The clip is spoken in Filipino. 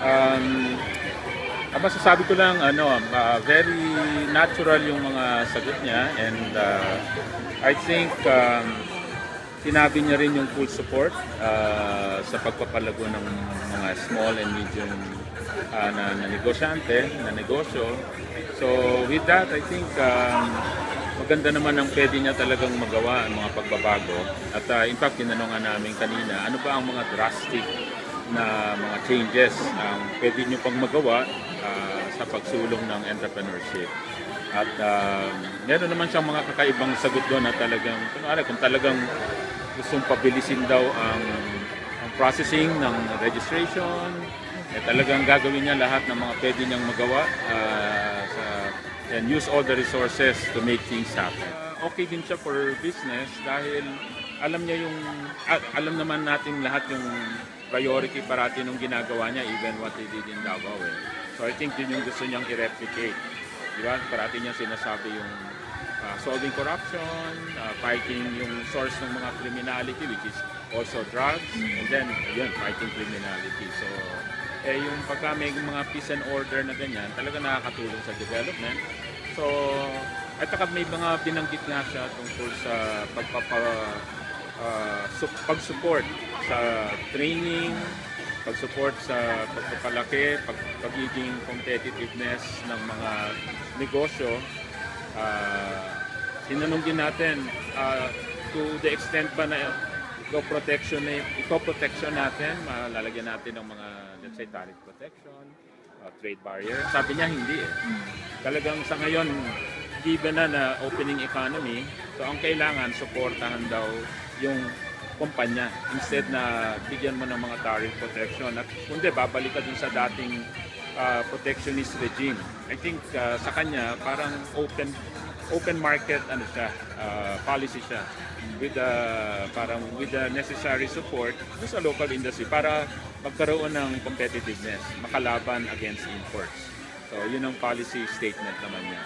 Um, ang masasabi ko lang, very natural yung mga sagot niya, and I think sinabi niya rin yung full support sa pagpapalago ng mga small and medium na negosyante, na negosyo. So with that, I think maganda naman ang pwede niya talagang magawa ang mga pagbabago. At in fact, tinanong nga namin kanina, ano ba ang mga drastic na mga changes ang pwede niyo pang magawa sa pagsulong ng entrepreneurship. At meron naman siyang mga kakaibang sagot doon na talagang, kung talagang gustong pabilisin daw ang processing ng registration, talagang gagawin niya lahat ng mga pwede niyang magawa and use all the resources to make things happen. Okay din siya for business dahil alam naman natin lahat yung priority parati nung ginagawa niya, even what he did in Davao. So I think yun yung gusto niyang i-replicate. Diba? Parati niya sinasabi yung solving corruption, fighting yung source ng mga criminality, which is also drugs, and then yun, fighting criminality. So yung pagka may mga peace and order na ganyan, talaga nakakatulong sa development. So, at saka may mga binanggit nga siya tungkol sa pag-support sa training, pag-support sa pagpapalaki, pagiging competitiveness ng mga negosyo. Tinanong din natin to the extent ba na eco-protection natin, malalagyan natin ng mga, let's say, tariff protection, trade barrier. Sabi niya hindi eh. Talagang sa ngayon, given na opening economy, so ang kailangan, suportahan daw yung kumpanya instead na bigyan mo ng mga tariff protection. At kundi, babalik ka dun sa dating protectionist regime. I think sa kanya, parang open market policy siya with the necessary support sa local industry para magkaroon ng competitiveness, makalaban against imports. So yun ang policy statement naman niya.